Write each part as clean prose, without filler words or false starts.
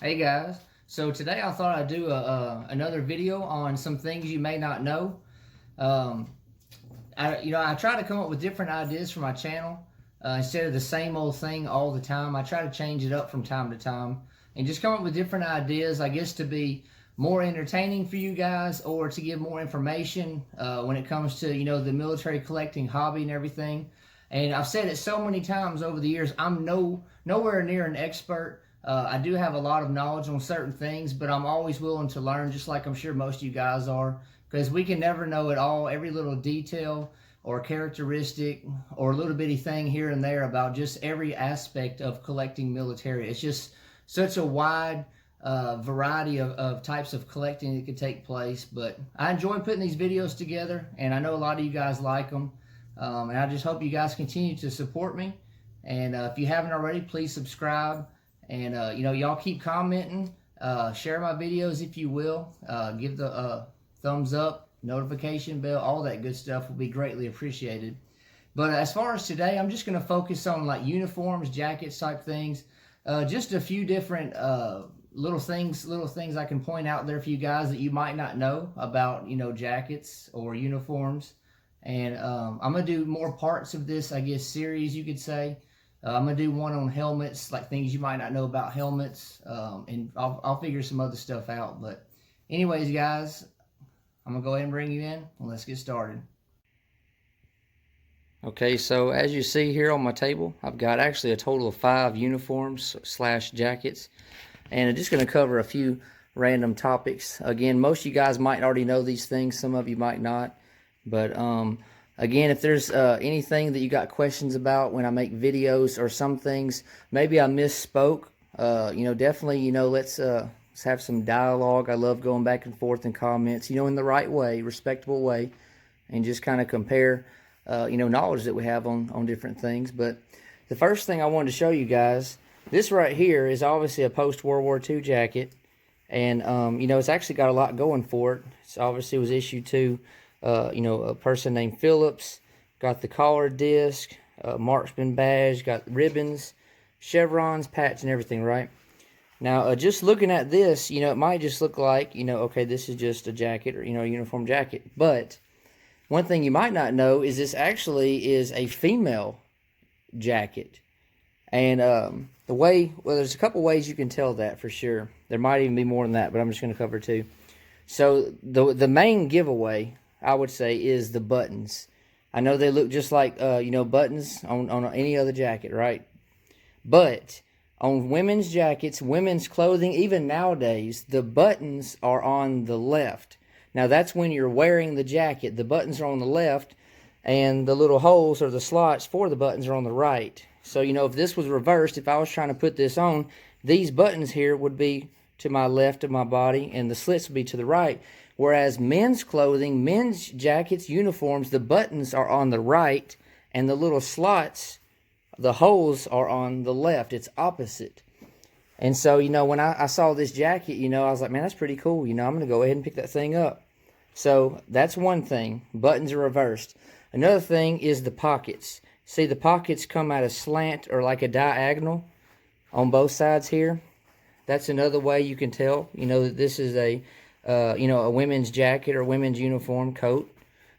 Hey guys, so today I thought I'd do another video on some things you may not know. Um, I try to come up with different ideas for my channel instead of the same old thing all the time. I try to change it up from time to time and just come up with different ideas, I guess, to be more entertaining for you guys or to give more information when it comes to, the military collecting hobby and everything. And I've said it so many times over the years, I'm nowhere near an expert. I do have a lot of knowledge on certain things, but I'm always willing to learn, just like I'm sure most of you guys are, because we can never know it all, every little detail or characteristic or little bitty thing here and there about just every aspect of collecting military. It's just such a wide variety of types of collecting that could take place. But I enjoy putting these videos together, and I know a lot of you guys like them. And I just hope you guys continue to support me. And if you haven't already, please subscribe. And, y'all keep commenting. Share my videos if you will. Give the thumbs up, notification bell, all that good stuff will be greatly appreciated. But as far as today, I'm just going to focus on like uniforms, jackets type things. Just a few different little things I can point out there for you guys that you might not know about, jackets or uniforms. And I'm going to do more parts of this, I guess, series, you could say. I'm going to do one on helmets, like things you might not know about helmets. And I'll figure some other stuff out. But anyways, guys, I'm going to go ahead and bring you in, and let's get started. Okay, so as you see here on my table, I've got actually a total of 5 uniforms / jackets. And I'm just going to cover a few random topics. Again, most of you guys might already know these things. Some of you might not. But again, if there's anything that you got questions about when I make videos or some things, maybe I misspoke, definitely, let's have some dialogue. I love going back and forth in comments, in the right way, respectable way, and just kind of compare, knowledge that we have on different things. But the first thing I wanted to show you guys, this right here is obviously a post-World War II jacket. And, it's actually got a lot going for it. It obviously was issued to a person named Phillips. Got the collar disc, marksman badge, got ribbons, chevrons, patch, and everything, right? Now, just looking at this, it might just look like, okay, this is just a jacket or, a uniform jacket. But one thing you might not know is this actually is a female jacket. And there's a couple ways you can tell that for sure. There might even be more than that, but I'm just going to cover 2. So the main giveaway, I would say, is the buttons. I know they look just like, buttons on any other jacket, right? But on women's jackets, women's clothing, even nowadays, the buttons are on the left. Now, that's when you're wearing the jacket. The buttons are on the left, and the little holes or the slots for the buttons are on the right. So, if this was reversed, if I was trying to put this on, these buttons here would be to my left of my body, and the slits would be to the right. Whereas men's clothing, men's jackets, uniforms, the buttons are on the right, and the little slots, the holes, are on the left. It's opposite. And so, when I saw this jacket, I was like, man, that's pretty cool. I'm going to go ahead and pick that thing up. So that's one thing. Buttons are reversed. Another thing is the pockets. See, the pockets come at a slant or like a diagonal on both sides here. That's another way you can tell, that this is a women's jacket or women's uniform coat.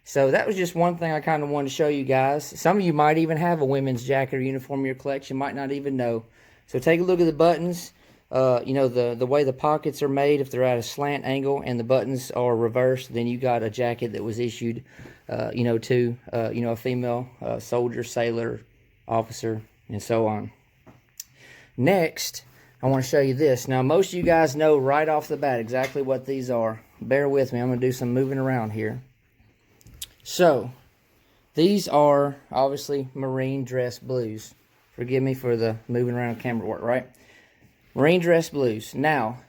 So that was just one thing I kind of wanted to show you guys. Some of you might even have a women's jacket or uniform in your collection, might not even know. So take a look at the buttons. The way the pockets are made, if they're at a slant angle and the buttons are reversed, then you got a jacket that was issued, to, a female soldier, sailor, officer, and so on. Next, I want to show you this. Now, most of you guys know right off the bat exactly what these are. Bear with me. I'm going to do some moving around here. So, these are obviously Marine dress blues. Forgive me for the moving around camera work, right? Marine dress blues. Now,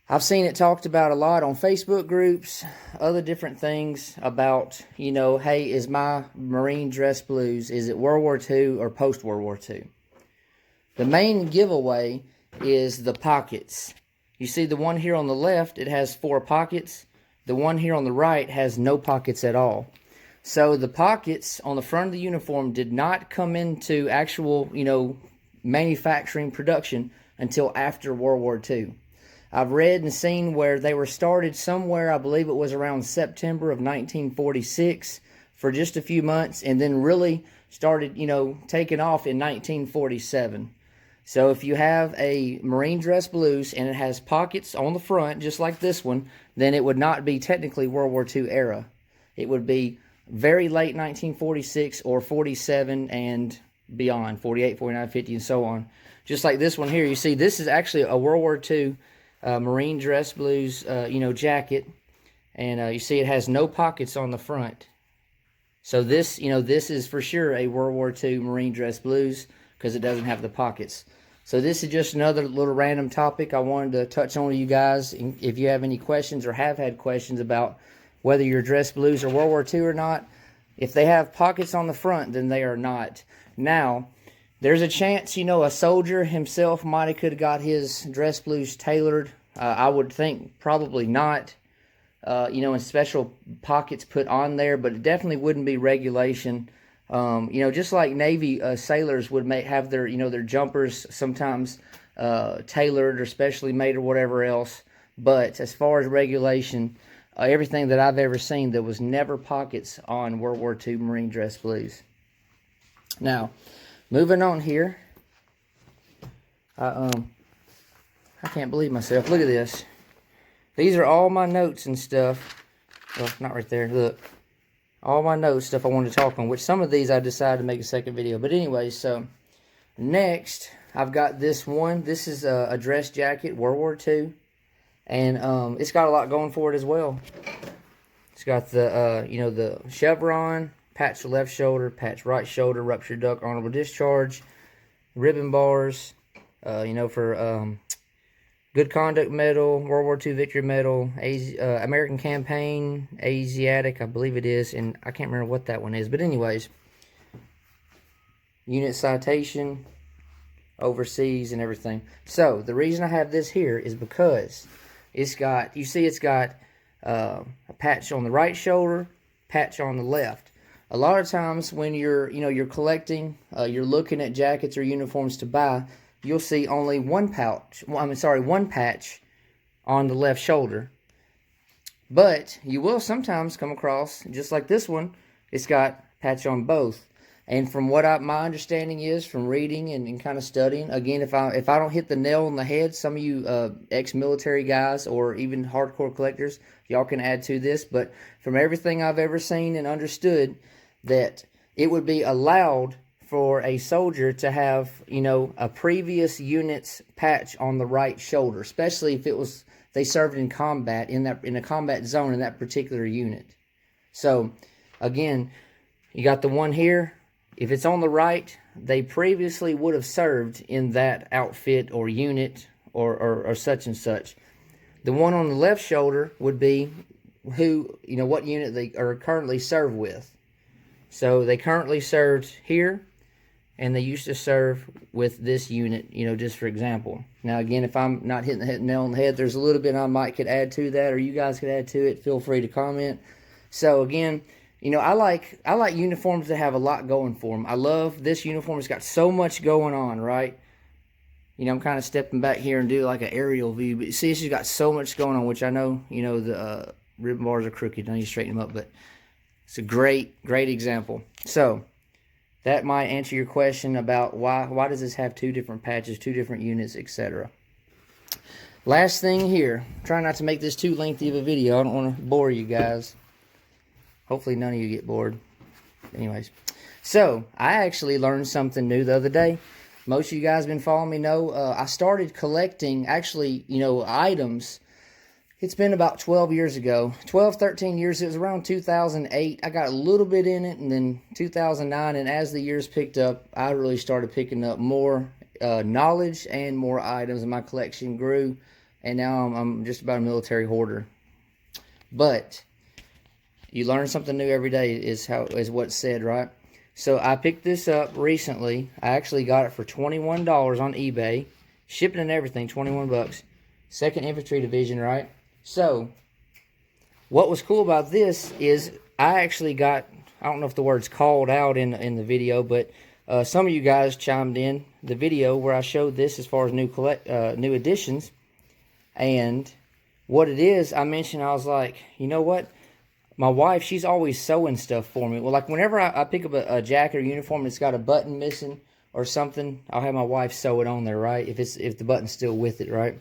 I've seen it talked about a lot on Facebook groups, other different things about, hey, is my Marine dress blues, is it World War II or post-World War II? The main giveaway is the pockets. You see the one here on the left, it has 4 pockets. The one here on the right has no pockets at all. So the pockets on the front of the uniform did not come into actual, manufacturing production until after World War II. I've read and seen where they were started somewhere, I believe it was around September of 1946 for just a few months, and then really started, taking off in 1947. So if you have a Marine dress blues and it has pockets on the front, just like this one, then it would not be technically World War II era. It would be very late 1946 or 47 and beyond, 48, 49, 50, and so on. Just like this one here, you see this is actually a World War II Marine dress blues, jacket. And you see it has no pockets on the front. So this, this is for sure a World War II Marine dress blues because it doesn't have the pockets. So this is just another little random topic I wanted to touch on with you guys. If you have any questions or have had questions about whether your dress blues are World War II or not, if they have pockets on the front, then they are not. Now, there's a chance, a soldier himself might have got his dress blues tailored. I would think probably not. And special pockets put on there, but it definitely wouldn't be regulation. Just like Navy sailors would have their, their jumpers sometimes tailored or specially made or whatever else. But as far as regulation, everything that I've ever seen, there was never pockets on World War II Marine dress blues. Now, moving on here, I can't believe myself. Look at this. These are all my notes and stuff. Well, not right there. Look. All my notes, stuff I wanted to talk on, which some of these I decided to make a second video. But anyway, so next, I've got this one. This is a dress jacket, World War II. And it's got a lot going for it as well. It's got the, the chevron, patch the left shoulder, patch right shoulder, ruptured duct, honorable discharge, ribbon bars, for Good Conduct Medal, World War II Victory Medal, American Campaign, Asiatic, I believe it is, and I can't remember what that one is. But anyways, unit citation, overseas, and everything. So, the reason I have this here is because it's got, it's got a patch on the right shoulder, patch on the left. A lot of times when you're, you're collecting, you're looking at jackets or uniforms to buy, you'll see only one patch on the left shoulder. But you will sometimes come across, just like this one, it's got patch on both. And from what my understanding is from reading and kind of studying, again, if I don't hit the nail on the head, some of you ex-military guys or even hardcore collectors, y'all can add to this. But from everything I've ever seen and understood, that it would be allowed for a soldier to have, a previous unit's patch on the right shoulder, especially if they served in combat in a combat zone in that particular unit. So, again, you got the one here. If it's on the right, they previously would have served in that outfit or unit or such and such. The one on the left shoulder would be what unit they are currently served with. So they currently served here, and they used to serve with this unit, just for example. Now, again, if I'm not hitting the nail on the head, there's a little bit I might could add to that, or you guys could add to it. Feel free to comment. So, again, I like uniforms that have a lot going for them. I love this uniform. It's got so much going on, right? I'm kind of stepping back here and do like an aerial view. But see, she's got so much going on, which I know, the ribbon bars are crooked. I need to straighten them up, but it's a great example. So, that might answer your question about why does this have two different patches, two different units, etc. Last thing here. Try not to make this too lengthy of a video. I don't want to bore you guys. Hopefully none of you get bored. Anyways. So, I actually learned something new the other day. Most of you guys have been following me know. I started collecting, items. It's been about 12 years ago. 12, 13 years. It was around 2008. I got a little bit in it, and then 2009. And as the years picked up, I really started picking up more knowledge and more items, and my collection grew. And now I'm just about a military hoarder. But you learn something new every day is what's said, right? So I picked this up recently. I actually got it for $21 on eBay. Shipping and everything, 21 bucks. 2nd Infantry Division, right? So, what was cool about this is I actually got, I don't know if the word's called out in the video, but some of you guys chimed in the video where I showed this as far as new additions. And what it is, I mentioned, I was like, you know what? My wife, she's always sewing stuff for me. Well, like whenever I pick up a jacket or uniform that's got a button missing or something, I'll have my wife sew it on there, right? If the button's still with it, right?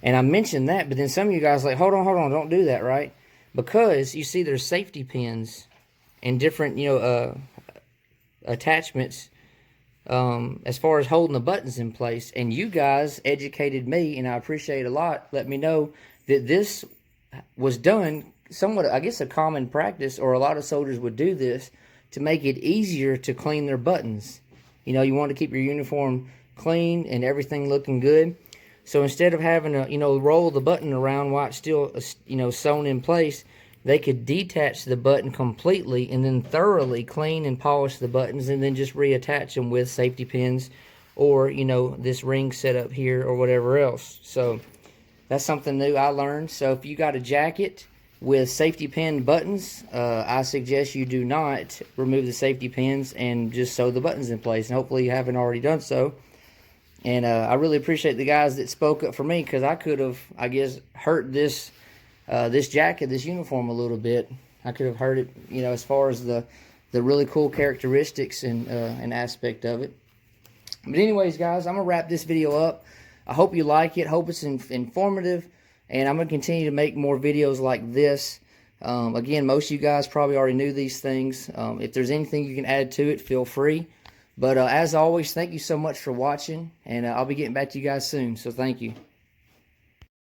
And I mentioned that, but then some of you guys are like, hold on, don't do that, right? Because you see there's safety pins and different, attachments as far as holding the buttons in place. And you guys educated me, and I appreciate it a lot. Let me know that this was done somewhat, I guess, a common practice, or a lot of soldiers would do this to make it easier to clean their buttons. You know, you want to keep your uniform clean and everything looking good. So instead of having to, roll the button around while it's still, sewn in place, they could detach the button completely and then thoroughly clean and polish the buttons, and then just reattach them with safety pins or, this ring set up here or whatever else. So that's something new I learned. So if you got a jacket with safety pin buttons, I suggest you do not remove the safety pins and just sew the buttons in place. And hopefully you haven't already done so. And I really appreciate the guys that spoke up for me, because I could have, I guess, hurt this jacket, this uniform a little bit. I could have hurt it, as far as the really cool characteristics and an aspect of it. But anyways, guys, I'm going to wrap this video up. I hope you like it. Hope it's informative. And I'm going to continue to make more videos like this. Again, most of you guys probably already knew these things. If there's anything you can add to it, feel free. But as always, thank you so much for watching. And I'll be getting back to you guys soon. So thank you.